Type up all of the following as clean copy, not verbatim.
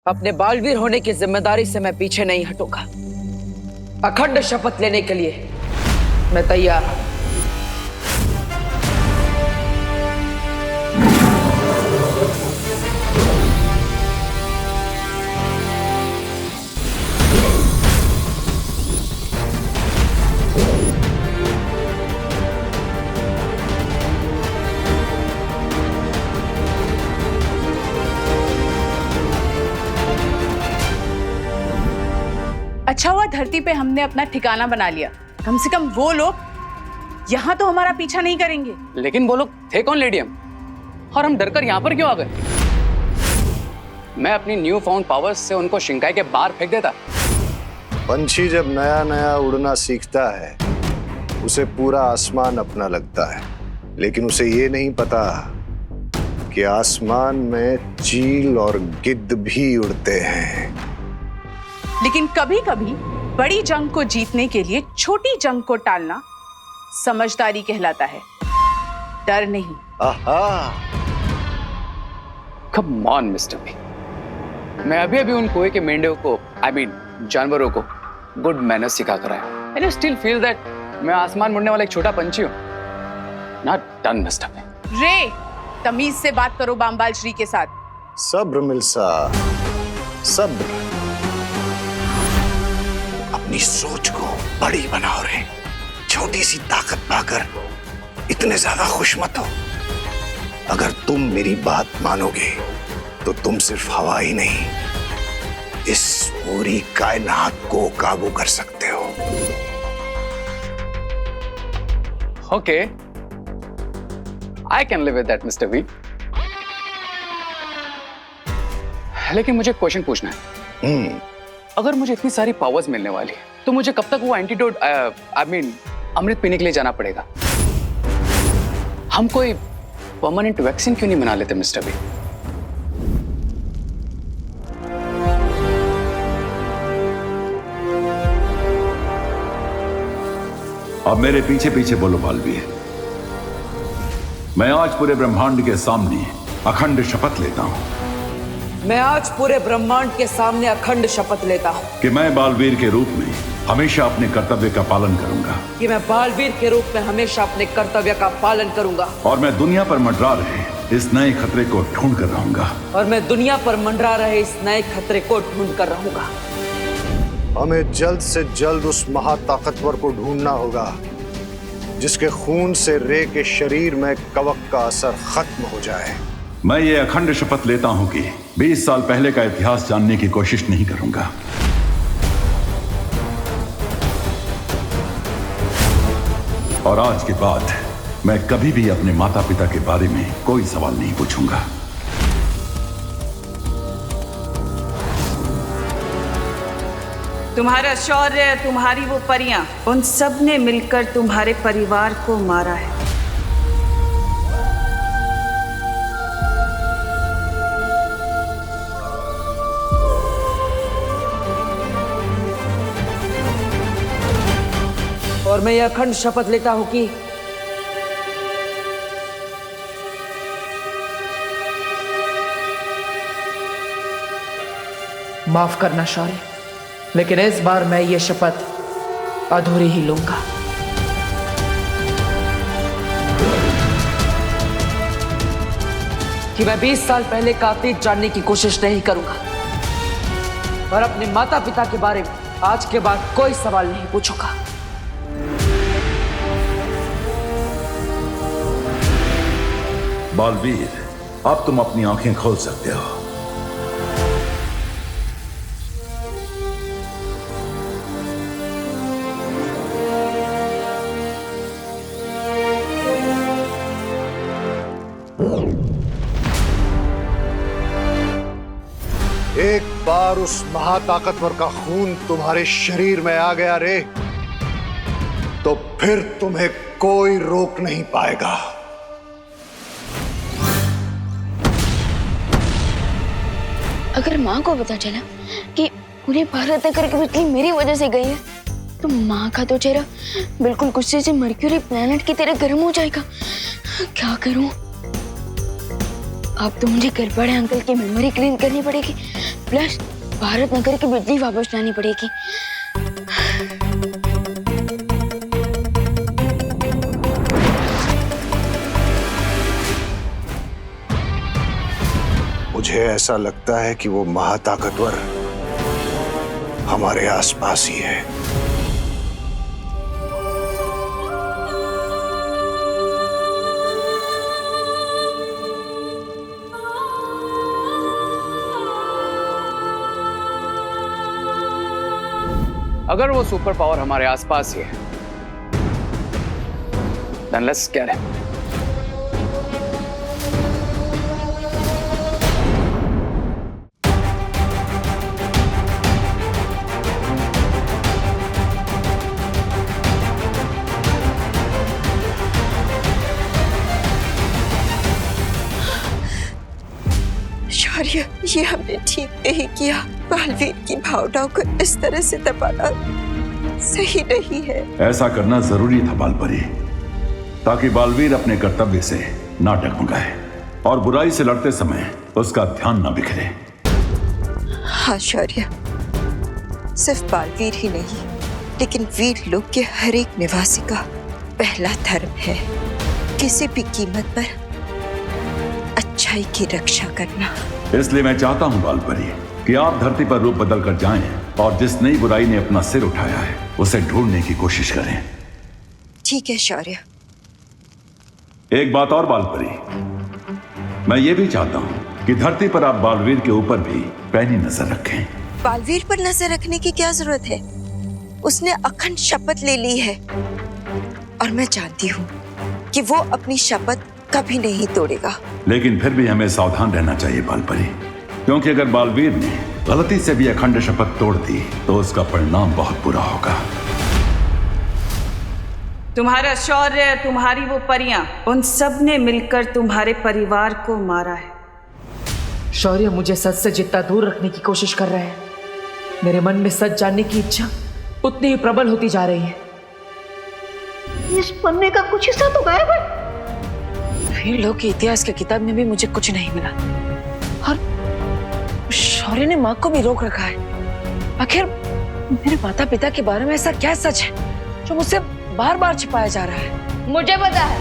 अपने बालवीर होने की जिम्मेदारी से मैं पीछे नहीं हटूंगा। अखंड शपथ लेने के लिए मैं तैयार हूं। अच्छा हुआ धरती पे हमने अपना ठिकाना बना लिया। कम से कम वो लोग यहाँ तो हमारा पीछा नहीं करेंगे। लेकिन वो लोग थे कौन लेडी हम, और हम डरकर यहाँ पर क्यों आ गए? मैं अपनी न्यू फाउंड पावर्स से उनको शिंकाई के बाहर फेंक देता। पंछी जब नया नया उड़ना सीखता है उसे पूरा आसमान अपना लगता है, लेकिन उसे ये नहीं पता कि आसमान में चील और गिद्ध भी उड़ते हैं। लेकिन कभी कभी बड़ी जंग को जीतने के लिए छोटी जंग को टालना समझदारी कहलाता है, डर नहीं। आहा। कम ऑन मिस्टर बी, मैं अभी अभी उन कुएं के मेंढकों को, जानवरों को गुड मैनर्स सिखा कर आया। And you still feel that मैं आसमान मुड़ने वाला एक छोटा पंछी हूं? Not done mister B. रे, तमीज से बात करो बामबाल श्री के साथ। सब्र मिल्सा, सब्र। अपनी सोच को बड़ी बनाओ रे। छोटी सी ताकत पाकर इतने ज्यादा खुश मत हो। अगर तुम मेरी बात मानोगे तो तुम सिर्फ हवा ही नहीं, इस पूरी कायनात को काबू कर सकते हो। Okay, I can live with that mister B. लेकिन मुझे क्वेश्चन पूछना है। अगर मुझे इतनी सारी पावर्स मिलने वाली है तो मुझे कब तक वो एंटीडोट अमृत पीने के लिए जाना पड़ेगा? हम कोई परमानेंट वैक्सीन क्यों नहीं बना लेते मिस्टर बी? अब मेरे पीछे पीछे बोलो बालवीर। मैं आज पूरे ब्रह्मांड के सामने अखंड शपथ लेता हूं। मैं आज पूरे ब्रह्मांड के सामने अखंड शपथ लेता हूं कि मैं बालवीर के रूप में हमेशा अपने कर्तव्य का पालन करूंगा। कि मैं बालवीर के रूप में हमेशा अपने कर्तव्य का पालन करूंगा। और मैं दुनिया पर मंडरा रहे इस नए खतरे को ढूंढ कर रहूंगा। और मैं दुनिया पर मंडरा रहे इस नए खतरे को ढूंढ कर रहूंगा। हमें जल्द से जल्द उस महाताकतवर को ढूंढना होगा जिसके खून से रे के शरीर में कवक का असर खत्म हो जाए। मैं ये अखंड शपथ लेता हूं कि 20 साल पहले का इतिहास जानने की कोशिश नहीं करूंगा। और आज के बाद मैं कभी भी अपने माता पिता के बारे में कोई सवाल नहीं पूछूंगा। तुम्हारा शौर्य, तुम्हारी वो परियां, उन सब ने मिलकर तुम्हारे परिवार को मारा है। और मैं यह अखंड शपथ लेता हूं कि माफ करना शौर्य, लेकिन इस बार मैं ये शपथ अधूरी ही लूंगा। कि मैं 20 साल पहले का अतीत जानने की कोशिश नहीं करूंगा और अपने माता पिता के बारे में आज के बाद कोई सवाल नहीं पूछूंगा। बालवीर, अब तुम अपनी आंखें खोल सकते हो। एक बार उस महाताकतवर का खून तुम्हारे शरीर में आ गया रे, तो फिर तुम्हें कोई रोक नहीं पाएगा। अगर माँ को पता चला कि पूरे भारत नगर की बिजली मेरी वजह से गई है तो माँ का तो चेहरा बिल्कुल गुस्से से मर्क्यूरी प्लेनेट की तरह गर्म हो जाएगा। क्या करूं? अब तो मुझे गड़बड़े अंकल की मेमोरी क्लीन करनी पड़ेगी। प्लस भारत नगर की बिजली वापस लानी पड़ेगी। मुझे ऐसा लगता है कि वो महाताकतवर हमारे आसपास ही है। अगर वो सुपर पावर हमारे आसपास ही है, then let's get him. शौर्य, ये हमने ठीक नहीं किया। बालवीर की भावनाओं को इस तरह से दबाना सही नहीं है। ऐसा करना जरूरी था बालपरी, ताकि बालवीर अपने कर्तव्य से ना डगमगाए और बुराई से लड़ते समय उसका ध्यान ना बिखरे। हाँ शौर्य, सिर्फ बालवीर ही नहीं, लेकिन वीर लोक के हर एक निवासी का पहला धर्म है किसी भी कीमत पर अच्छाई की रक्षा करना। इसलिए मैं चाहता हूं बालपरी कि आप धरती पर रूप बदल कर जाएं और जिस नई बुराई ने अपना सिर उठाया है उसे ढूंढने की कोशिश करें। ठीक है शौर्य। एक बात और बालपरी, मैं ये भी चाहता हूं कि धरती पर आप बालवीर के ऊपर भी पैनी नजर रखें। बालवीर पर नजर रखने की क्या जरूरत है? उसने अखंड शपथ ले ली है और मैं जानती हूँ कि वो अपनी शपथ कभी नहीं तोड़ेगा। लेकिन फिर भी हमें सावधान रहना चाहिए बालपरी, क्योंकि अगर बालवीर ने गलती से भी अखंड शपथ तोड़ दी तो उसका परिणाम बहुत बुरा होगा। तुम्हारा शौर्य, तुम्हारी वो परियां, उन सब ने मिलकर तुम्हारे परिवार को मारा है। शौर्य मुझे सच से जितना दूर रखने की कोशिश कर रहे हैं, मेरे मन में सच जानने की इच्छा उतनी ही प्रबल होती जा रही है। इस पन्ने का कुछ हिस्सा तो गायब है। वीर लोक के इतिहास की किताब में भी मुझे कुछ नहीं मिला और शौर्य ने माँ को भी रोक रखा है। आखिर मेरे माता पिता के बारे में ऐसा क्या सच है जो मुझसे बार बार छिपाया जा रहा है? मुझे पता है।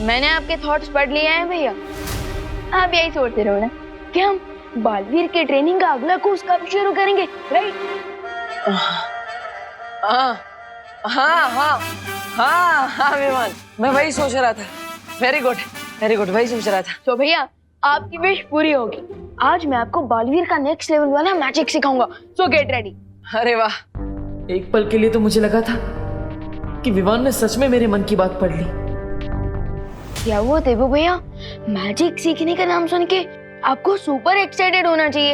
मैंने आपके थॉट्स पढ़ लिए हैं भैया। आप यही सोचते रहो ना कि हम बालवीर के ट्रेनिंग का अगला कोर्स कब शुरू करेंगे, राइट? हाँ हाँ हाँ हाँ हाँ विमान, मैं वही सोच रहा था। वेरी गुड वेरी गुड, वही सोच रहा था। तो भैया आपकी विश पूरी होगी। आज मैं आपको बालवीर का नेक्स्ट लेवल वाला मैजिक सिखाऊंगा, सो गेट रेडी। अरे वाह, एक पल के लिए तो मुझे लगा था कि विवान ने सच में मेरे मन की बात पढ़ ली। क्या वो देवू भैया, मैजिक सीखने का नाम सुन के आपको सुपर एक्साइटेड होना चाहिए,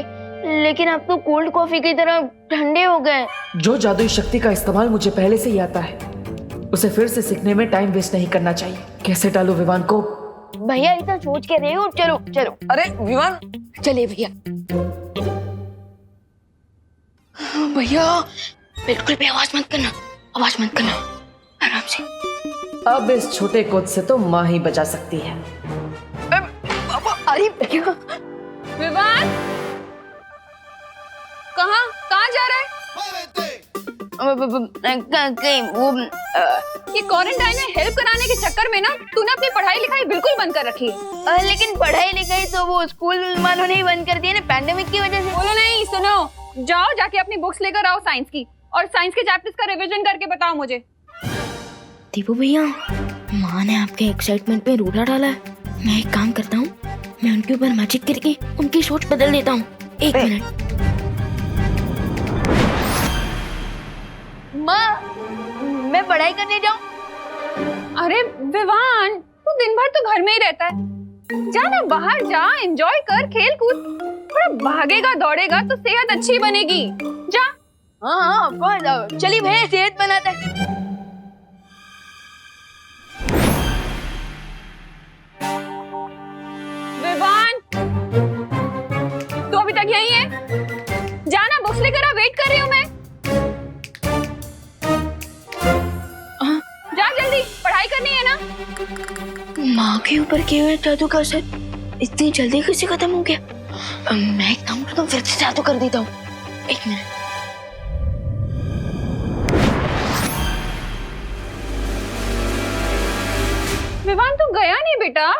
लेकिन आप तो कोल्ड कॉफी की तरह ठंडे हो गए। जो जादुई शक्ति का इस्तेमाल मुझे पहले से ही आता है, उसे फिर से सीखने में टाइम वेस्ट नहीं करना चाहिए। कैसे टालूं विवान को? भैया इतना सोच के रहे हो, चलो चलो। अरे विवान, चलिए भैया। भैया बिल्कुल भी आवाज मत करना, आवाज मत करना, आराम से। अब इस छोटे कोद से तो माँ ही बचा सकती है। अरे भैया, विवान कहाँ जा रहा है? ये क्वारंटाइन में हेल्प कराने के चक्कर में ना तूने अपनी पढ़ाई लिखाई बिल्कुल बंद कर रखी है। लेकिन पढ़ाई लिखाई तो वो स्कूल वालों ने ही बंद कर दी है ना, पैंडेमिक की वजह से। बोलो नहीं, सुनो, जाओ जाके अपनी बुक्स लेकर आओ साइंस की, और साइंस के चैप्टर्स का रिवीजन करके बताओ मुझे। दीपू भैया, माँ ने आपके एक्साइटमेंट पे रूढ़ा डाला है। मैं एक काम करता हूँ, मैं उनके ऊपर मैजिक करके उनकी सोच बदल देता हूँ। एक मिनट। माँ, मैं पढ़ाई करने जाऊँ? अरे विवान, तू दिन भर तो घर में ही रहता है, जा ना बाहर जा, एंजॉय कर, खेल कूद, थोड़ा भागेगा दौड़ेगा तो सेहत अच्छी बनेगी, जा। हाँ हाँ ऑफकोर्स, चलिए भैया सेहत बनाता है। विवान, तू अभी तक यहीं है? जाना, बुक्स लेकर आ, वेट कर रही हूँ मैं। जा ट्राई करनी है ना। माँ के ऊपर किए हुए जादू का असर इतनी जल्दी कैसे खत्म हो गया? मैं एक काम करता हूँ, फिर से जादू कर देता हूँ। एक मिनट। विवान तू गया नहीं बेटा,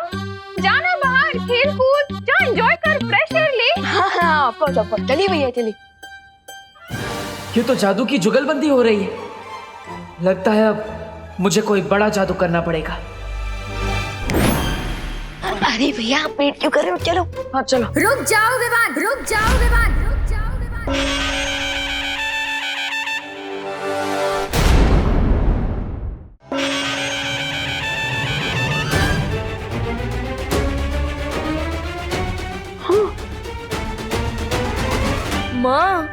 जाना बाहर खेल कूद, जा एंजॉय कर, फ्रेश एयर ले। हाँ ऑफ कोर्स चलिए भैया चलिए। ये तो जादू की जुगलबंदी हो रही है। लगता है अब मुझे कोई बड़ा जादू करना पड़ेगा। अरे भैया आप वेट क्यों कर रहे हो? चलो। हाँ चलो। रुक जाओ विवान, रुक जाओ विवान, रुक जाओ विवान। माँ,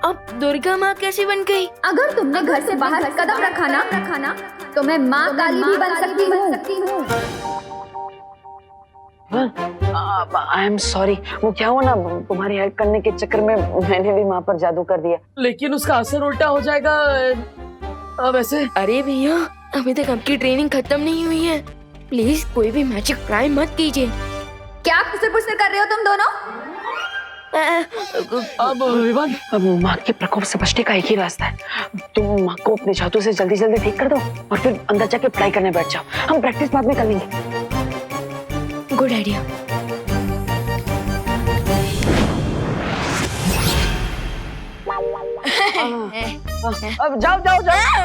अब दुर्गा माँ कैसी बन गई? अगर तुमने घर से बाहर कदम रखा ना तो मैं माँ काली भी बन सकती हूँ। आई एम सॉरी, वो क्या हुआ ना, तुम्हारी हेल्प करने के चक्कर में मैंने भी माँ पर जादू कर दिया। लेकिन उसका असर उल्टा हो जाएगा वैसे। अरे भैया अभी तक आपकी ट्रेनिंग खत्म नहीं हुई है, प्लीज कोई भी मैजिक ट्राई मत कीजिए। क्या खुसर-पुसर कर रहे हो तुम दोनों? अब विवान, अब माँ के प्रकोप से बचने का एक ही रास्ता है, तुम माँ को अपने जादू से जल्दी जल्दी ठीक कर दो और फिर अंदर जाके पढ़ाई करने बैठ जाओ। हम प्रैक्टिस बाद में कर लेंगे। Good idea. अब जाओ जाओ जाओ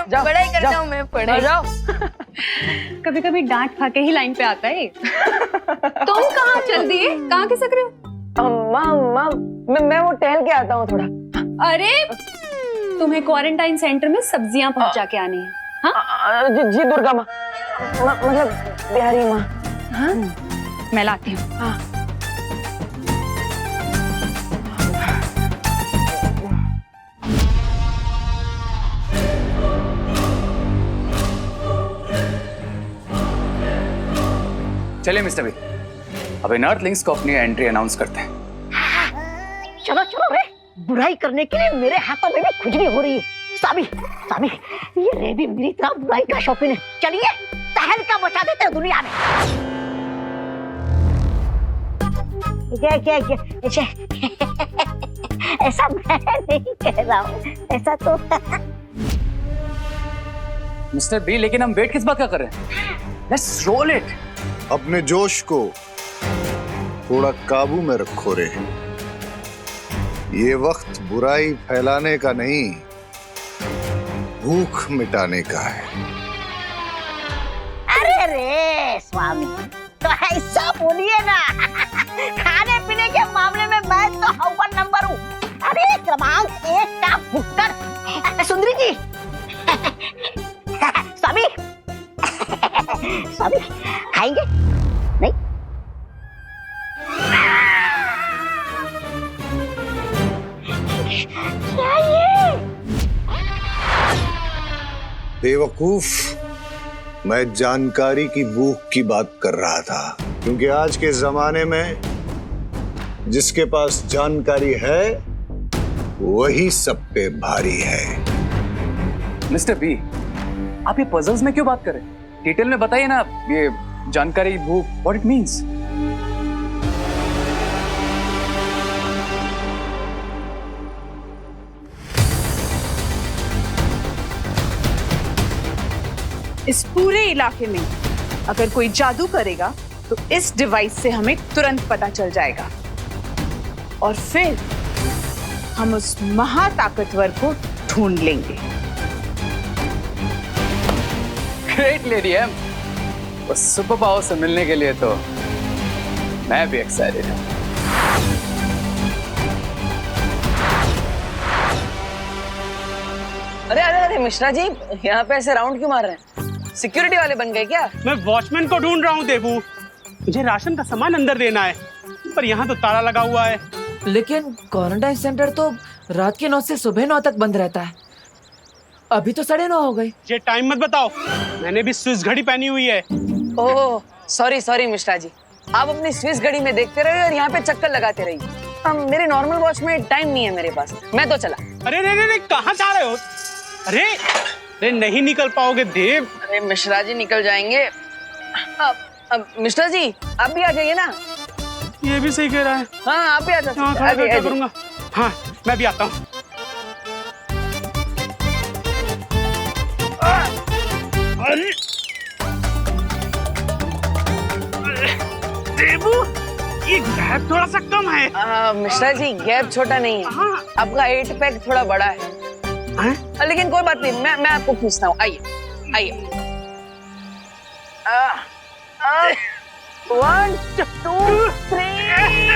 जाओ, पढ़ाई करता हूँ मैं, पढ़ाई। जाओ। कभी कभी डांट खा के ही लाइन पे आता है। तुम कहाँ चल दिए, कहाँ खिसक रहे हो? माँ मैं वो टहल के आता हूँ थोड़ा। अरे तुम्हें क्वारंटाइन सेंटर में सब्जियां पहुंचा के आनी है। हाँ? जी दुर्गा माँ, मतलब बिहारी माँ। हाँ? मैं लाती हूँ। हाँ। चलिए मिस्टर बी, अब इन अर्थलिंग्स को अपनी एंट्री अनाउंस करते हैं। चलो चलो रे, बुराई करने के लिए मेरे हाथों में भी खुजली हो रही है। सामी सामी, ये रे भी मेरी तरह बुराई का शौकीन है। चलिए तहलका मचा देते हैं दुनिया में। क्या ऐसा मैं नहीं कह रहा हूँ, ऐसा तो मिस्टर बी, लेकिन हम वेट किस बात का कर रहे हैं? Let's roll it. अपने जोश को थोड़ा काबू में रखो रे। ये वक्त बुराई फैलाने का नहीं, भूख मिटाने का है। अरे रे स्वामी, तो ऐसा बोलिए ना। खाने पीने के मामले में मैं तो अव्वल नंबर हूँ। अरे क्रमांक 1 का भुक्कड़ सुंदरी जी। स्वामी स्वामी खाएंगे नहीं? क्या ये? बेवकूफ, मैं जानकारी की भूख की बात कर रहा था, क्योंकि आज के जमाने में जिसके पास जानकारी है वही सब पे भारी है। मिस्टर बी, आप ये पजल्स में क्यों बात कर रहे हैं? डिटेल में बताइए ना, ये जानकारी भूख, व्हाट इट मींस। इस पूरे इलाके में अगर कोई जादू करेगा तो इस डिवाइस से हमें तुरंत पता चल जाएगा और फिर हम उस महाताकतवर को ढूंढ लेंगे। ग्रेट लेडी एम, उस सुपर पावर से मिलने के लिए तो मैं भी एक्साइटेड हूं। अरे अरे अरे मिश्रा जी, यहाँ पे ऐसे राउंड क्यों मार रहे हैं? सिक्योरिटी वाले बन गए क्या? मैं वॉचमैन को ढूंढ रहा हूँ देबू, मुझे राशन का सामान अंदर देना है, पर यहाँ तो ताला लगा हुआ है। लेकिन क्वारंटाइन सेंटर तो रात के 9 से सुबह 9 तक बंद रहता है। अभी तो 9:30 हो गए। ये टाइम मत बताओ, मैंने भी स्विस घड़ी पहनी हुई है। Oh sorry sorry Mishra ji, आप अपनी स्विस घड़ी में देखते रहिए और यहाँ पे चक्कर लगाते रहिए। मेरे नॉर्मल वॉच में टाइम नहीं है मेरे पास, मैं तो चला। अरे रे रे रे, कहाँ जा रहे हो? अरे अरे नहीं निकल पाओगे देव। अरे मिश्रा जी निकल जाएंगे। अब मिश्रा जी आप भी आ जाइए ना। ये भी सही कह रहा है। हाँ आप भी आ जाइए। हाँ खड़ा क्या करूंगा। हाँ मैं भी आता हूँ। देवू ये गैप थोड़ा सा कम है। मिश्रा जी गैप छोटा नहीं है। हाँ। आपका 8 पैक थोड़ा बड़ा है। लेकिन कोई बात नहीं, मैं आपको खींचता हूँ। आइए आइए। 1 2 3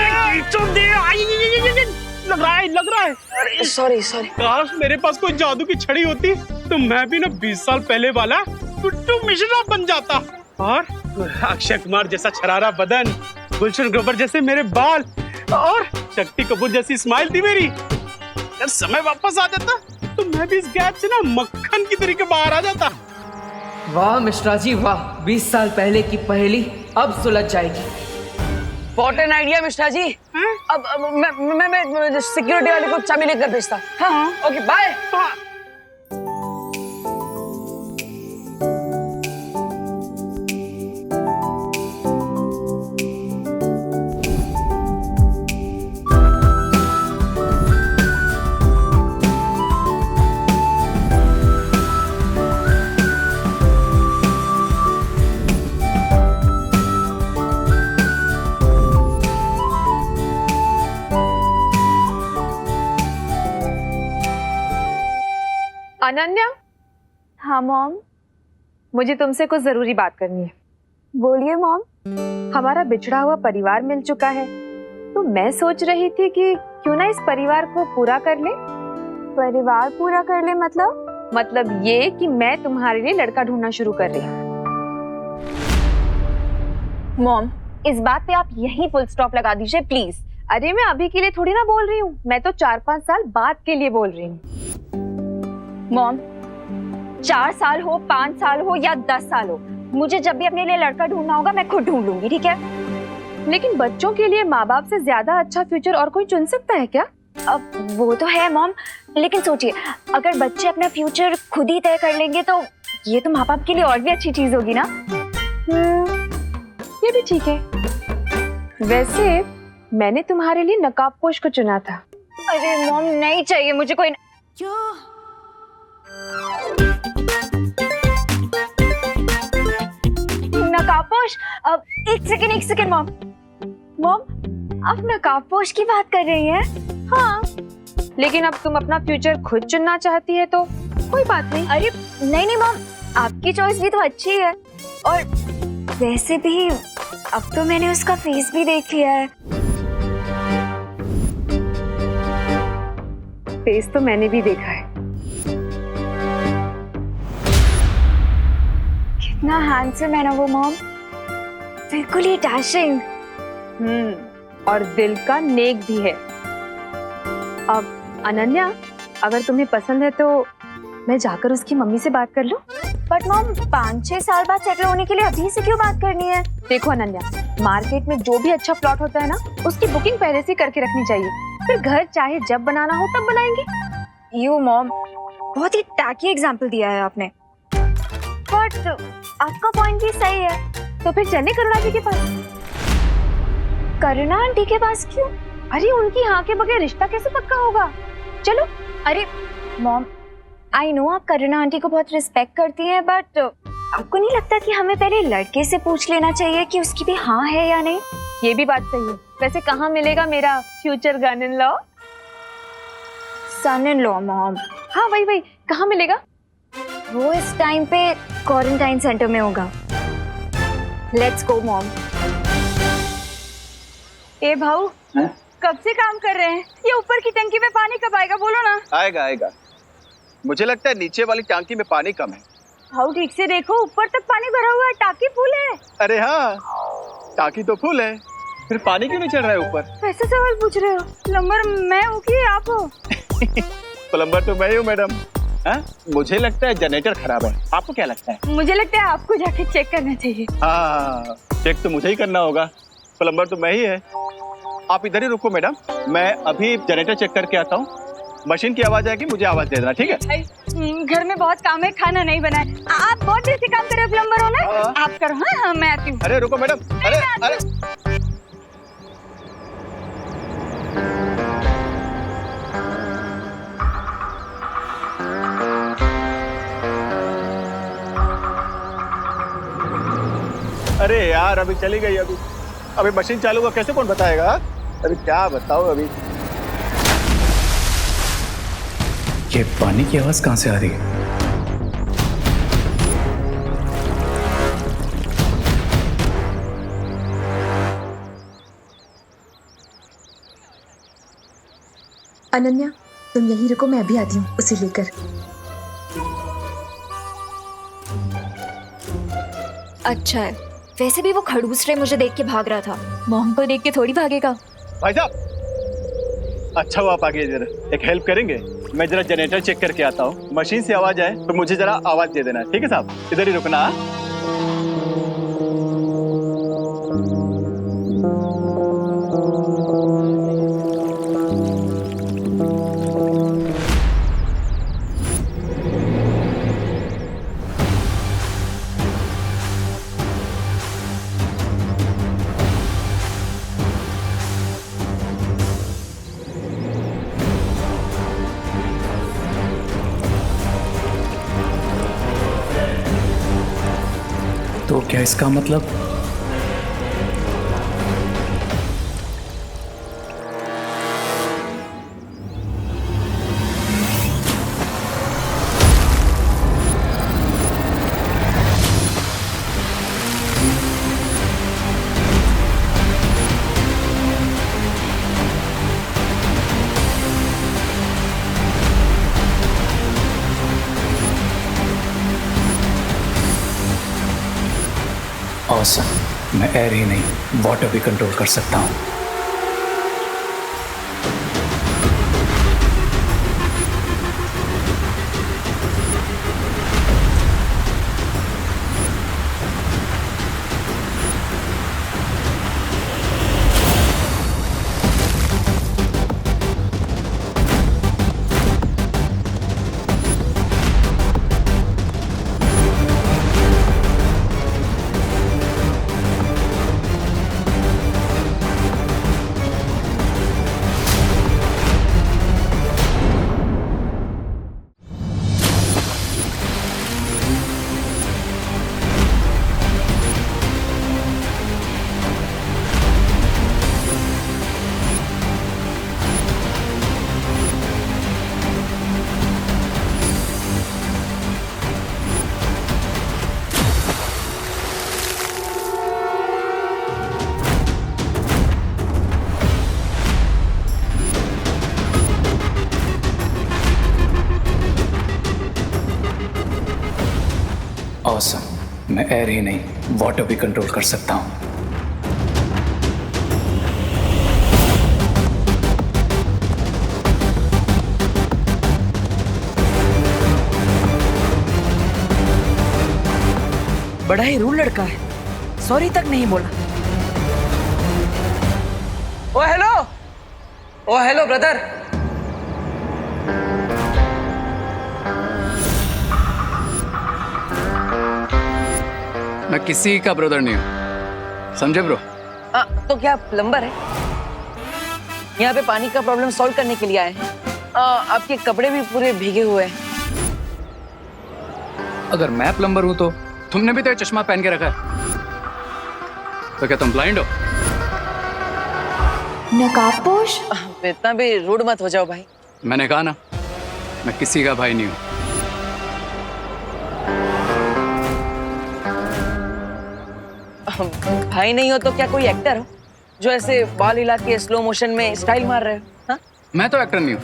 लग रहा है। सॉरी काश मेरे पास कोई जादू की छड़ी होती तो मैं भी ना 20 साल पहले वाला गुड्डू मिश्रा बन जाता। और अक्षय कुमार जैसा छरारा बदन, गुलशन ग्रोवर जैसे मेरे बाल और शक्ति कपूर जैसी स्माइल थी मेरी। अगर समय वापस आ जाता तो मैं भी इस गैप से ना मक्खन की तरीके बाहर आ जाता। वाह मिश्रा जी वाह, 20 साल पहले की पहेली अब सुलझ जाएगी। What an idea Mishra ji. अब मैं सिक्योरिटी वाले को चाबी लेकर भेजता। हाँ ओके बाय। अनन्या। हाँ मॉम। मुझे तुमसे कुछ जरूरी बात करनी है। बोलिए मॉम। हमारा बिछड़ा हुआ परिवार मिल चुका है, तो मैं सोच रही थी कि क्यों ना इस परिवार को पूरा कर ले। परिवार पूरा कर ले मतलब ये कि मैं तुम्हारे लिए लड़का ढूंढना शुरू कर रही हूँ। मॉम इस बात पे आप यही फुल स्टॉप लगा दीजिए प्लीज। अरे मैं अभी के लिए थोड़ी ना बोल रही हूँ, मैं तो 4-5 साल बाद के लिए बोल रही हूँ। मॉम 4 साल हो, 5 साल हो या 10 साल हो, मुझे जब भी अपने लिए लड़का ढूंढना होगा मैं खुद ढूंढ लूंगी, ठीक है? लेकिन बच्चों के लिए माँ बाप से ज्यादा अच्छा फ्यूचर और कोई चुन सकता है क्या? अब वो तो है मॉम, लेकिन सोचिए अगर बच्चे अपना फ्यूचर खुद ही तय कर लेंगे तो ये तो माँ बाप के लिए और भी अच्छी चीज होगी ना। ये भी ठीक है। वैसे मैंने तुम्हारे लिए नकाबपोश को चुना था। अरे मॉम नहीं चाहिए मुझे कोई। नकाबपोश? अब एक सेकंड मॉम आप नकाबपोश की बात कर रही हैं? हाँ, लेकिन अब तुम अपना फ्यूचर खुद चुनना चाहती है तो कोई बात नहीं। अरे नहीं मॉम, आपकी चॉइस भी तो अच्छी है। और वैसे भी अब तो मैंने उसका फेस भी देख लिया है। फेस तो मैंने भी देखा है। कितना हैंडसम है ना वो मॉम, बिल्कुल ही डैशिंग। और दिल का नेक भी है। अब अनन्या अगर तुम्हें पसंद है तो मैं जाकर उसकी मम्मी से बात कर लूं? बट मॉम 5-6 साल बाद सेटल होने के लिए अभी से क्यों बात करनी है? देखो अनन्या, मार्केट में जो भी अच्छा प्लॉट होता है ना उसकी बुकिंग पहले से करके रखनी चाहिए, फिर घर चाहे जब बनाना हो तब बनाएंगे। यू मॉम बहुत ही टैकी एग्जाम्पल दिया है आपने, बट आपका पॉइंट भी सही है। तो फिर चले करुणा जी के पास। करुणा आंटी के पास क्यों? अरे उनकी हाँ के बगैर रिश्ता कैसे पक्का होगा? चलो। अरे मॉम आई नो आप करुणा आंटी को बहुत रिस्पेक्ट करती हैं, बट आपको नहीं लगता कि हमें पहले लड़के से पूछ लेना चाहिए कि उसकी भी हाँ है या नहीं? ये भी बात सही है। वैसे कहाँ मिलेगा मेरा future son in law? Son in law mom? हाँ वही कहाँ मिलेगा? वो इस टाइम पे क्वारंटाइन सेंटर में होगा। Let's go mom. ए भाऊ कब से काम कर रहे हैं? ये ऊपर की टंकी में पानी कब आएगा बोलो ना। आएगा। मुझे लगता है नीचे वाली टंकी में पानी कम है। भाऊ ठीक से देखो, ऊपर तक पानी भरा हुआ है, टाकी फुल है। अरे हाँ टाकी तो फुल है, फिर पानी क्यों नहीं चढ़ रहा है ऊपर? ऐसे सवाल पूछ रहे हो? प्लम्बर मैं हूँ कि आप हो? प्लम्बर तो मैं हूँ मैडम। मुझे लगता है जनरेटर खराब है, आपको क्या लगता है? मुझे लगता है आपको जाके चेक करना चाहिए। हाँ चेक तो मुझे ही करना होगा, प्लम्बर तो मैं ही है। आप इधर ही रुको मैडम, मैं अभी जनरेटर चेक करके आता हूँ, मशीन की आवाज आएगी मुझे आवाज दे देना, ठीक है? घर में बहुत काम है, खाना नहीं बना है। आप बहुत देर से काम कर रहे हो, प्लम्बर हो ना? आप करो। हाँ, मैं आती हूँ। अरे रुको मैडम, अरे अरे यार अभी चली गई, अभी मशीन चालू हुआ कैसे कौन बताएगा? अभी क्या बताओ अभी। ये पानी की आवाज कहाँ से आ रही है? अनन्या, तुम यहीं रुको, मैं अभी आती हूँ उसे लेकर। अच्छा है, वैसे भी वो खड़ूस रे मुझे देख के भाग रहा था, मॉम को देख के थोड़ी भागेगा। भाई साहब, अच्छा हुआ आप आगे, जरा एक हेल्प करेंगे? मैं जरा जनरेटर चेक करके आता हूँ, मशीन से आवाज आए तो मुझे जरा आवाज दे देना, ठीक है साहब? इधर ही रुकना। तो क्या इसका मतलब? Awesome. मैं एयर ही नहीं वाटर भी कंट्रोल कर सकता हूँ। Awesome. मैं एयर ही नहीं वाटर भी कंट्रोल कर सकता हूँ। बड़ा ही रूड लड़का है, सॉरी तक नहीं बोला। ओ हेलो ब्रदर। मैं किसी का ब्रदर नहीं हूँ, समझे ब्रो? तो क्या प्लम्बर है? यहाँ पे पानी का प्रॉब्लम सॉल्व करने के लिए आए हैं। आपके कपड़े भी पूरे भीगे हुए हैं। अगर मैं प्लम्बर हूँ तो तुमने भी तो ये चश्मा पहन के रखा है, तो क्या तुम ब्लाइंड हो? नकाबपोश? इतना भी रूड मत हो जाओ भाई। मैंने कहा ना, मैं किसी का भाई नहीं हूँ। भाई नहीं हो तो क्या कोई एक्टर हो जो ऐसे बाल हिला के स्लो मोशन में स्टाइल मार रहे हो? हाँ? मैं तो एक्टर नहीं हूँ,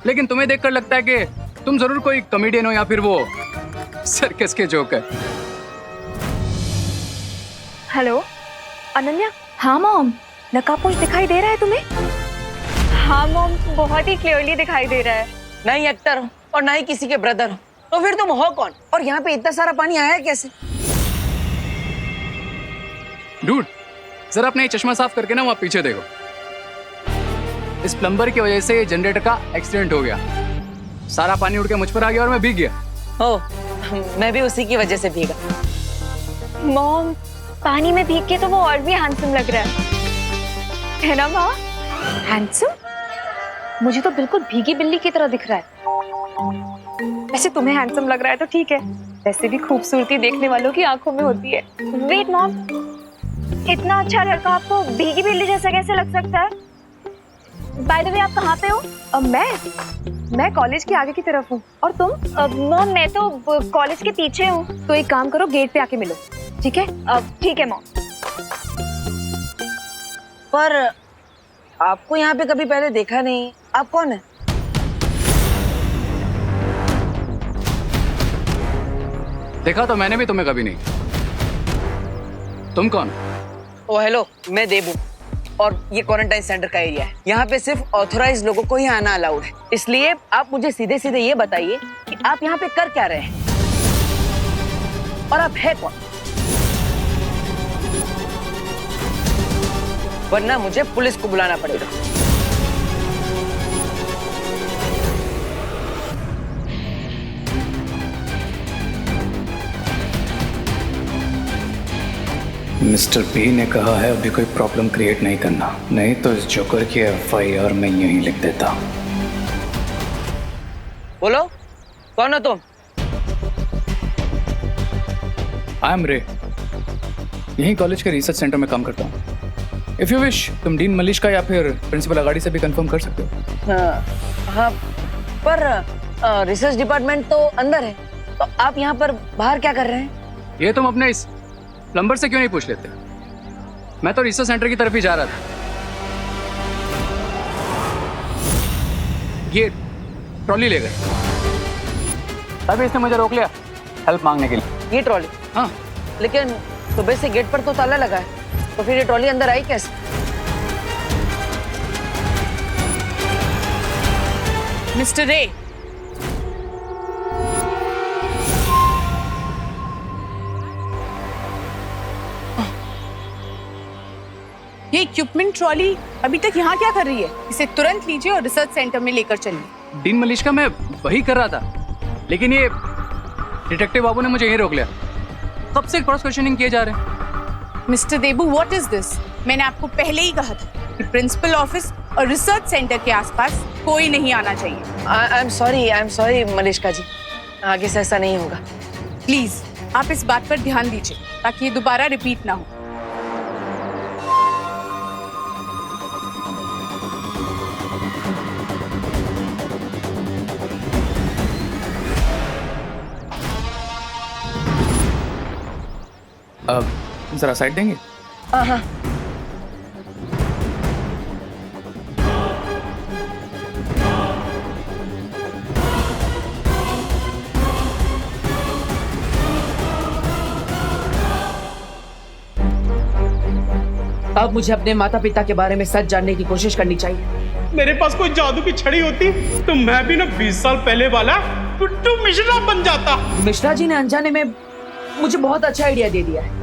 लेकिन तुम्हें देखकर लगता है कि तुम जरूर कोई कॉमेडियन हो या फिर वो सर्कस के जोकर। हेलो अनन्या। हाँ मॉम, नकाबपोश दिखाई दे रहा है तुम्हें? हाँ मॉम, बहुत ही क्लियरली दिखाई दे रहा है। ना ही एक्टर हो और ना ही किसी के ब्रदर हो, तो फिर तुम हो कौन? और यहाँ पे इतना सारा पानी आया कैसे? डूड, जरा अपना ये चश्मा साफ करके ना वहां पीछे देखो। इस प्लम्बर की वजह से जनरेटर का एक्सीडेंट हो गया। सारा पानी उड़ के मुझ पर आ गया और मैं भीग गया। ओह, मैं भी उसी की वजह से भीगा। मॉम, पानी में भीग के तो वो और भी हैंडसम लग रहा है ना माँ? हैंडसम? मुझे तो बिल्कुल भीगी बिल्ली की तरह दिख रहा है। वैसे तुम्हें हैंडसम लग रहा है तो ठीक है, वैसे भी खूबसूरती देखने वालों की आंखों में होती है। वेट मॉम, इतना अच्छा लड़का आपको भीगी बिल्ली जैसा कैसे लग सकता है? बाय द वे, आप कहाँ पे हो? मैं कॉलेज के आगे की तरफ हूँ। और तुम? मॉम, मैं तो कॉलेज के पीछे हूँ। तो एक काम करो, गेट पे आके मिलो, ठीक है? ठीक है मॉम। पर आपको यहाँ पे कभी पहले देखा नहीं, आप कौन है? देखा तो मैंने भी तुम्हें कभी नहीं। तुम कौन? ओ हेलो, मैं देबू और ये क्वारंटाइन सेंटर का एरिया है। यहाँ पे सिर्फ ऑथराइज लोगों को ही आना अलाउड है। इसलिए आप मुझे सीधे सीधे ये बताइए कि आप यहाँ पे कर क्या रहे हैं और आप है कौन, वरना मुझे पुलिस को बुलाना पड़ेगा। मिस्टर पी ने कहा है अभी कोई प्रॉब्लम क्रिएट नहीं करना, नहीं तो इस जोकर की FIR मैं यहीं लिख देता। बोलो, कौन हो तुम? आई एम रे, यहीं कॉलेज के रिसर्च सेंटर में काम करता हूँ। इफ यू विश, तुम डीन मलिश का या फिर प्रिंसिपल अगाड़ी से भी कंफर्म कर सकते हो। हाँ, पर रिसर्च डिपार्टमेंट तो अंदर है, तो आप यहाँ पर बाहर क्या कर रहे हैं? ये तुम अपने इस प्लम्बर से क्यों नहीं पूछ लेते? मैं तो रिसर्च सेंटर की तरफ ही जा रहा था। ये ट्रॉली ले गए, तभी इसने मुझे रोक लिया हेल्प मांगने के लिए। ये ट्रॉली? हाँ। लेकिन सुबह से गेट पर तो ताला लगा है, तो फिर ये ट्रॉली अंदर आई कैसे? मिस्टर रे, ये इक्विपमेंट ट्रॉली अभी तक यहाँ क्या कर रही है? इसे तुरंत लीजिए और रिसर्च सेंटर में लेकर चलिए। डीन मलिश का मैं वही कर रहा था, लेकिन ये डिटेक्टिव बाबू ने मुझे यहीं रोक लिया। कब से क्रॉस क्वेश्चनिंग किए जा रहे हैं। Mister Debu, what is this? मैंने आपको पहले ही कहा था कि प्रिंसिपल ऑफिस और रिसर्च सेंटर के आसपास कोई नहीं आना चाहिए। आई एम सॉरी मलिश्का जी, आगे से ऐसा नहीं होगा। प्लीज आप इस बात पर ध्यान दीजिए ताकि ये दोबारा रिपीट ना हो। जरा साइड देंगे? हाँ। अब मुझे अपने माता पिता के बारे में सच जानने की कोशिश करनी चाहिए। मेरे पास कोई जादू की छड़ी होती तो मैं भी ना 20 साल पहले वाला टुट्टू मिश्रा बन जाता। मिश्रा जी ने अनजाने में मुझे बहुत अच्छा आइडिया दे दिया है।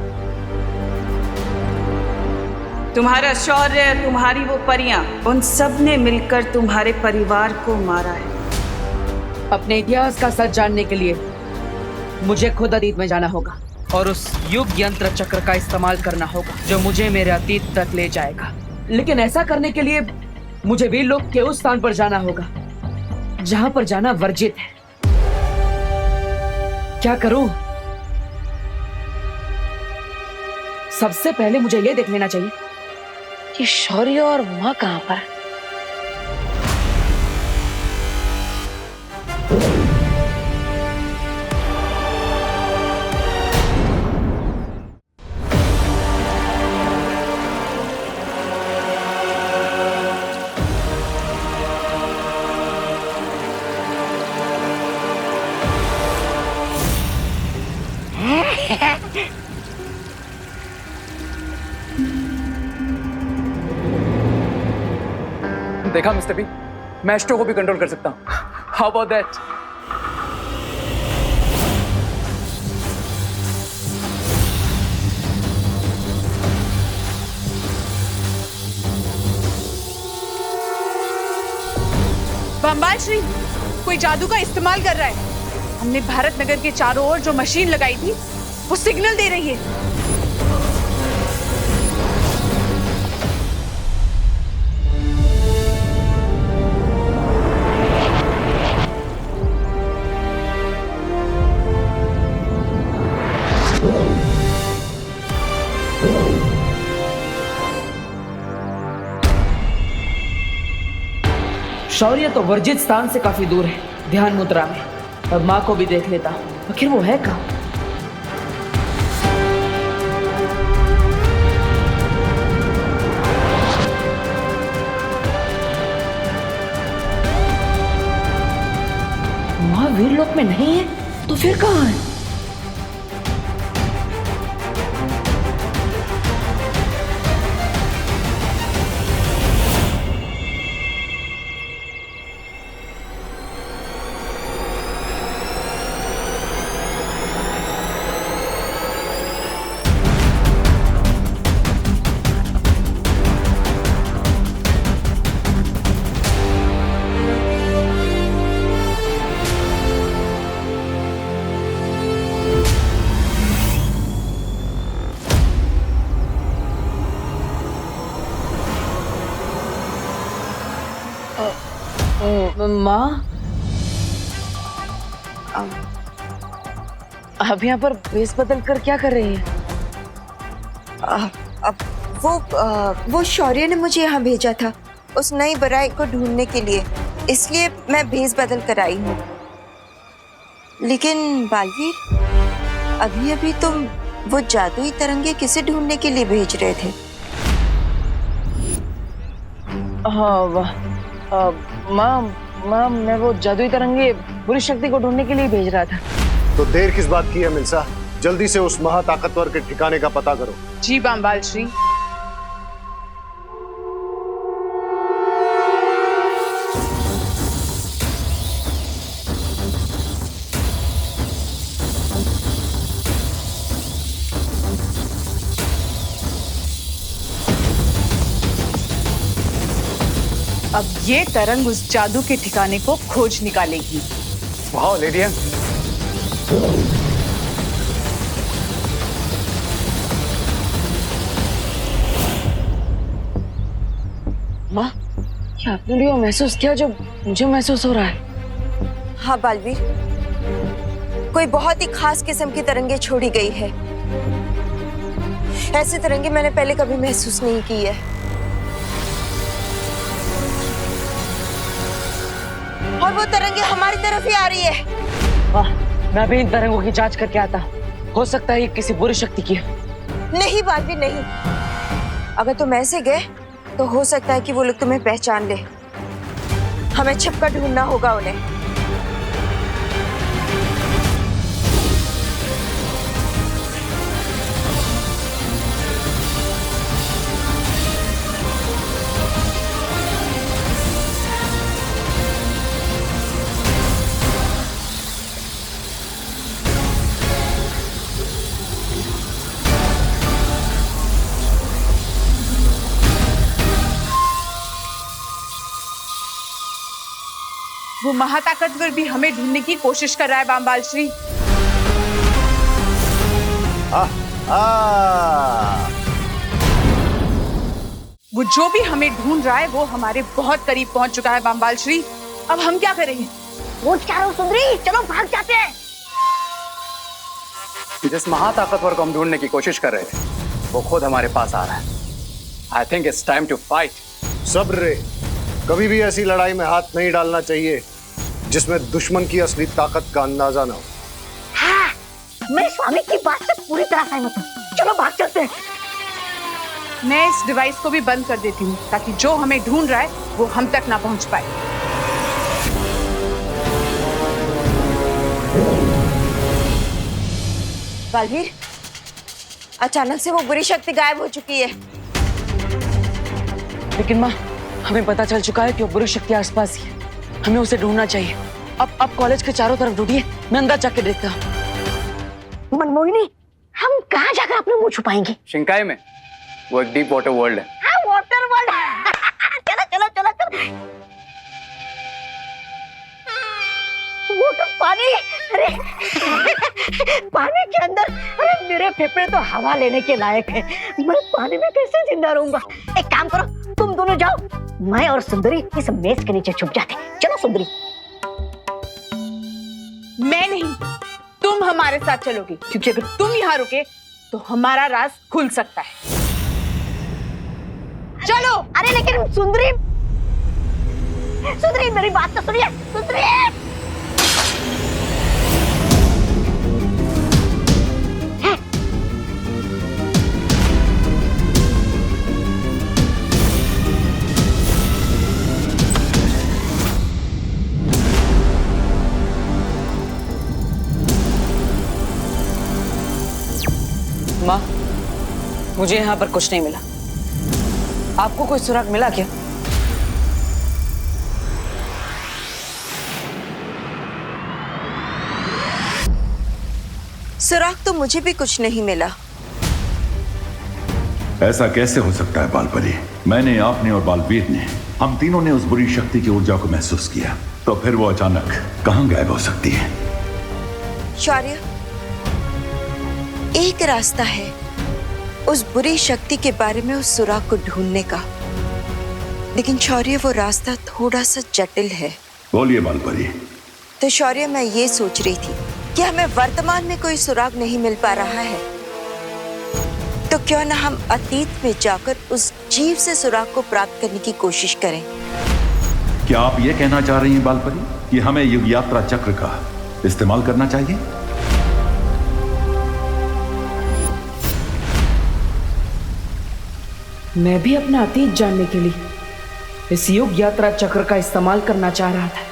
तुम्हारा शौर्य, तुम्हारी वो परियां, उन सब ने मिलकर तुम्हारे परिवार को मारा है। अपने इतिहास का सच जानने के लिए मुझे खुद अतीत में जाना होगा और उस युग यंत्र चक्र का इस्तेमाल करना होगा जो मुझे मेरे अतीत तक ले जाएगा। लेकिन ऐसा करने के लिए मुझे वीर लोक के उस स्थान पर जाना होगा जहां पर जाना वर्जित है। क्या करूं? सबसे पहले मुझे यह देख लेना चाहिए कि शौर्य और उमा कहां पर? देखा मिस्टर बी, मैं एस्ट्रो को भी कंट्रोल कर सकता हूं। How about that? बम्बाल श्री कोई जादू का इस्तेमाल कर रहा है। हमने भारत नगर के चारों ओर जो मशीन लगाई थी वो सिग्नल दे रही है। शौर्य तो वर्जित स्थान से काफी दूर है, ध्यान मुद्रा में। अब माँ को भी देख लेता, आखिर वो है कहाँ? माँ वीरलोक में नहीं है तो फिर कहाँ है? माँ, आप यहाँ पर भेस बदल कर क्या कर रही हैं? अब वो शौर्य ने मुझे यहाँ भेजा था उस नई बुराई को ढूंढने के लिए, इसलिए मैं भेस बदल कर आई हूँ। लेकिन बालवीर, अभी अभी तुम वो जादुई तरंगे किसे ढूंढने के लिए भेज रहे थे? हाँ माँ, मैं वो जादुई तरंगे बुरी शक्ति को ढूंढने के लिए भेज रहा था। तो देर किस बात की है मिल्सा? जल्दी से उस महाताकतवर के ठिकाने का पता करो। जी बम्बाल श्री। अब ये तरंग उस जादू के ठिकाने को खोज निकालेगी। वाह लेडिया, माँ, क्या आपने भी वो महसूस किया जो मुझे महसूस हो रहा है? हाँ बालवीर, कोई बहुत ही खास किस्म की तरंगे छोड़ी गई है। ऐसी तरंगे मैंने पहले कभी महसूस नहीं की है। और वो तरंगे हमारी तरफ ही आ रही है। वाह, मैं अभी इन तरंगों की जांच करके आता हूँ। हो सकता है ये किसी बुरी शक्ति की है। नहीं बालवीर नहीं, अगर तुम ऐसे गए तो हो सकता है कि वो लोग तुम्हें पहचान ले। हमें छिपकर ढूंढना होगा उन्हें। वो महाताकतवर भी हमें ढूंढने की कोशिश कर रहा है बम्बाल श्री। वो जो भी हमें ढूंढ रहा है वो हमारे बहुत करीब पहुंच चुका है बम्बाल श्री। अब हम क्या करेंगे? वो चारों सुंदरी, चलो भाग जाते हैं। जिस महाताकतवर को हम ढूंढने की कोशिश कर रहे थे वो खुद हमारे पास आ रहा है। I think it's time to fight. सब्र रे, कभी भी ऐसी लड़ाई में हाथ नहीं डालना चाहिए जिसमें दुश्मन की असली ताकत का अंदाजा ना हो। हाँ, मैं स्वामी की बात से पूरी तरह सहमत हूँ। चलो भाग चलते हैं। मैं इस डिवाइस को भी बंद कर देती हूँ ताकि जो हमें ढूंढ रहा है वो हम तक ना पहुंच पाए। बालवीर, अचानक से वो बुरी शक्ति गायब हो चुकी है। लेकिन माँ, हमें पता चल चुका है कि वो बुरी शक्ति आसपास ही है। हमें उसे ढूंढना चाहिए। अब कॉलेज के चारों तरफ ढूंढिए, मैं अंदर जाके देखता हूँ। मनमोहिनी, हम कहाँ जाकर अपने मुंह छुपाएंगे? शिंकाई में वो एक डीप वाटर वर्ल्ड है। हाँ, वाटर वर्ल्ड। चलो चलो चलो चलो। पानी, अरे पानी के अंदर, अरे मेरे फेफड़े तो हवा लेने के लायक है, मैं पानी में कैसे जिंदा रहूंगा। एक काम करो, तुम दोनों जाओ, मैं और सुंदरी इस मेज के नीचे छुप जाते। चलो सुंदरी। मैं नहीं, तुम हमारे साथ चलोगे, क्योंकि अगर तुम यहाँ रुके तो हमारा राज खुल सकता है। चलो। अरे लेकिन सुंदरी, सुंदरी मेरी बात तो सुनिए, सुंदरी। माँ, मुझे यहाँ पर कुछ नहीं मिला। आपको कोई सुराग मिला क्या? सुराग तो मुझे भी कुछ नहीं मिला। ऐसा कैसे हो सकता है बालपरी? मैंने, आपने और बालवीर ने, हम तीनों ने उस बुरी शक्ति की ऊर्जा को महसूस किया, तो फिर वो अचानक कहां गायब हो सकती है? शौर्य, एक रास्ता है उस बुरी शक्ति के बारे में उस सुराग को ढूंढने का, लेकिन शौर्य वो रास्ता थोड़ा सा जटिल है। बोलिए बालपरी। तो शौर्य, मैं ये सोच रही थी कि हमें वर्तमान में कोई सुराग नहीं मिल पा रहा है, तो क्यों ना हम अतीत में जाकर उस जीव से सुराग को प्राप्त करने की कोशिश करें। क्या आप ये कहना चाह रही हैं बालपरी कि हमें युग यात्रा चक्र का इस्तेमाल करना चाहिए? मैं भी अपना अतीत जानने के लिए इस युग यात्रा चक्र का इस्तेमाल करना चाह रहा था।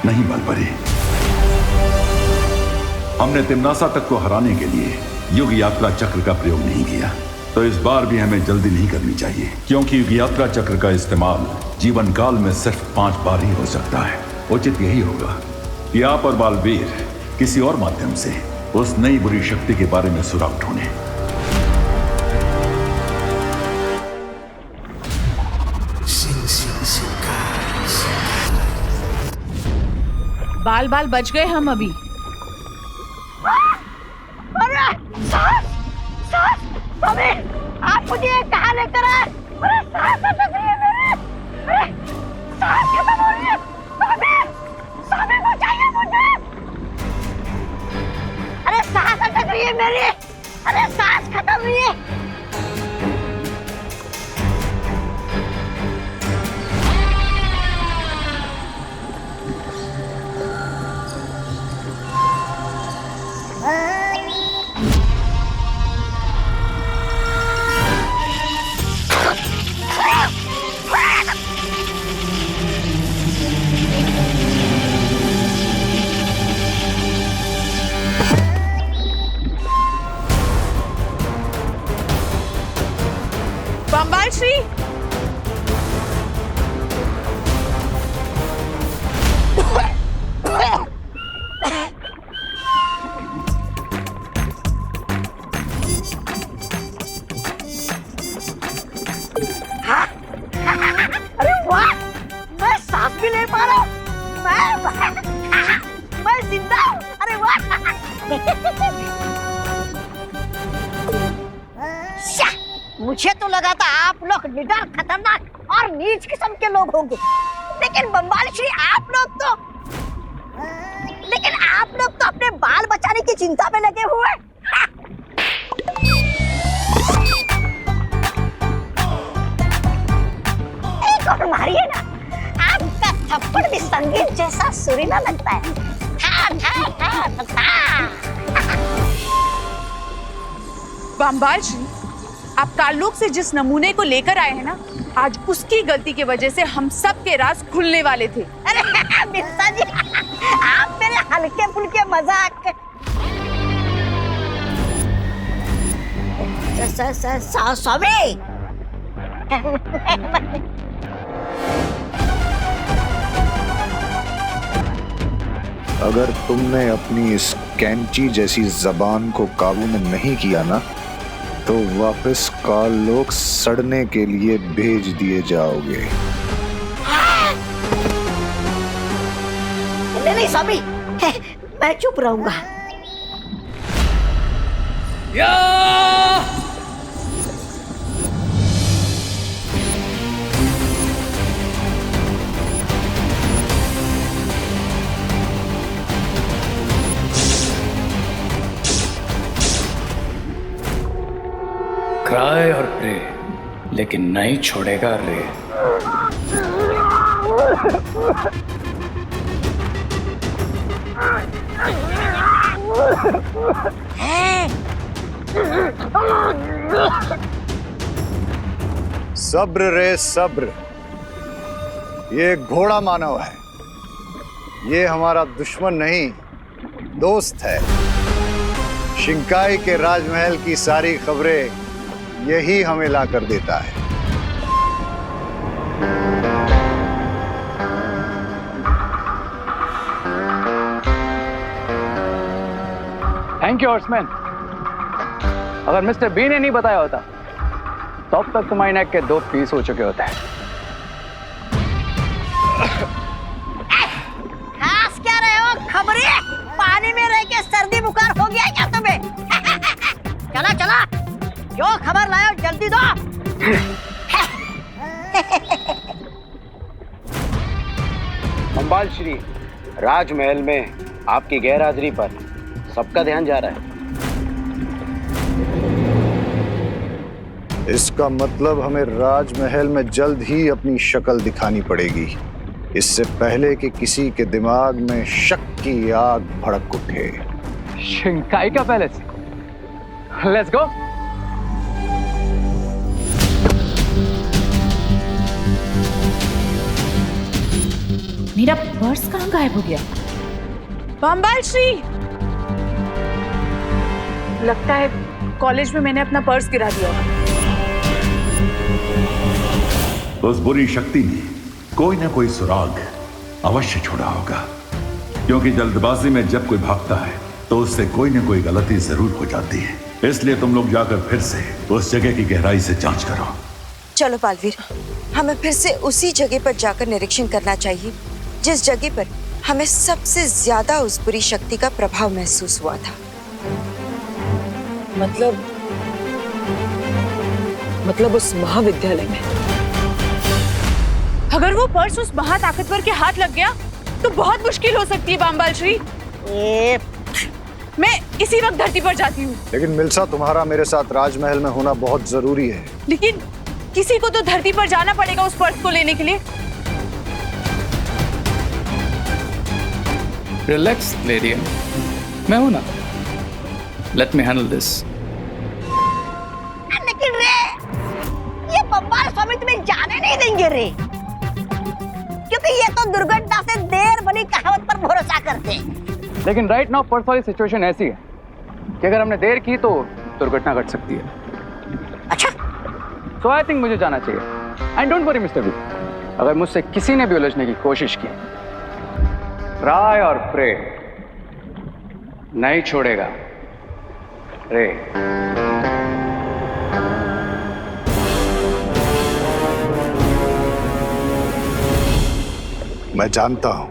नहीं बालपरी, हमने तिम्नासा तक को हराने के लिए युग यात्रा चक्र का प्रयोग नहीं किया, तो इस बार भी हमें जल्दी नहीं करनी चाहिए, क्योंकि युग यात्रा चक्र का इस्तेमाल जीवन काल में सिर्फ 5 बार ही हो सकता है। उचित यही होगा कि आप और बालवीर किसी और माध्यम से उस नई बुरी शक्ति के बारे में सुराग ढूंढें। बाल बाल बच गए हम अभी। अरे सास, सास, स्वामी, आप मुझे कहाँ लेकर आए? अरे सास अटक रही है मेरी, अरे सास खत्म हो रही है, स्वामी, स्वामी बचाइए मुझे। अरे सास अटक रही है मेरी, अरे सास खत्म रही है। बम्बाल श्री, अरे वाह, मैं सांस भी ले पा रहा हूँ, मैं जिंदा हूँ, अरे वाह। मुझे तो लगा था आप लोग निडर, खतरनाक और नीच किस्म के लोग होंगे, लेकिन बम्बाल श्री आप लोग तो अपने बाल बचाने की चिंता में लगे हुए। एक और मारिए ना, आपका थप्पड़ भी संगीत जैसा सुरीला लगता है। बम्बाल श्री, आप ताल्लुक से जिस नमूने को लेकर आए हैं ना, आज उसकी गलती की वजह से हम सब के राज खुलने वाले थे। अरे मिर्जा जी, आप मेरे हल्के फुल्के मजाक। स्वामी, अगर तुमने अपनी इस कैंची जैसी जबान को काबू में नहीं किया ना, तो वापस काल लोग सड़ने के लिए भेज दिए जाओगे। नहीं स्वामी, मैं चुप रहूंगा। क्राई और प्रे, लेकिन नहीं छोड़ेगा रे। सब्र रे सब्र, ये घोड़ा मानव है, ये हमारा दुश्मन नहीं दोस्त है। शिंकाई के राजमहल की सारी खबरें यही हमें ला कर देता है। Thank you horseman. अगर मिस्टर बी ने नहीं बताया होता तो अब तक तुम्हारी नेक के 2 पीस हो चुके होते हैं। खास क्या रहे हो खबरे? पानी में रह के सर्दी बुखार हो गया क्या तुम्हें? चला चला, जो खबर लाओ जल्दी दो। अंबाल श्री, राजमहल में आपकी गैरहाजिरी पर सबका ध्यान जा रहा है। इसका मतलब हमें राजमहल में जल्द ही अपनी शक्ल दिखानी पड़ेगी, इससे पहले कि किसी के दिमाग में शक की आग भड़क उठे। शिंकाई का पैलेस, लेट्स गो। मेरा पर्स कहाँ गायब हो गया? बांबाल श्री, लगता है कॉलेज में मैंने अपना पर्स गिरा दिया। उस बुरी शक्ति ने कोई ना कोई सुराग अवश्य छोड़ा होगा, क्योंकि जल्दबाजी में जब कोई भागता है तो उससे कोई ना कोई गलती जरूर हो जाती है। इसलिए तुम लोग जाकर फिर से उस जगह की गहराई से जांच करो। चलो बालवीर, हमें फिर से उसी जगह पर जाकर निरीक्षण करना चाहिए जिस जगह पर हमें सबसे ज्यादा उस बुरी शक्ति का प्रभाव महसूस हुआ था। मतलब उस महाविद्यालय में। अगर वो पर्स उस महाताकतवर के हाथ लग गया तो बहुत मुश्किल हो सकती है बांबाल श्री। मैं इसी वक्त धरती पर जाती हूँ। लेकिन मिल्सा, तुम्हारा मेरे साथ राजमहल में होना बहुत जरूरी है। लेकिन किसी को तो धरती पर जाना पड़ेगा उस पर्स को लेने के लिए। रिलैक्स लेडियन, मैं हूं ना। Let me handle this. लेकिन रे, ये बम्बाल स्वामी तुम्हें जाने नहीं देंगे रे, क्योंकि ये तो दुर्घटना से देर बनी कहावत पर भरोसा करते हैं। लेकिन राइट नाउ पर्स वाली सिचुएशन ऐसी है कि अगर हमने देर की तो दुर्घटना घट सकती है। अच्छा, सो आई थिंक मुझे जाना चाहिए। And don't worry mister B, अगर मुझसे किसी ने भी उलझने की कोशिश की, राय और प्रे नहीं छोड़ेगा रे। मैं जानता हूं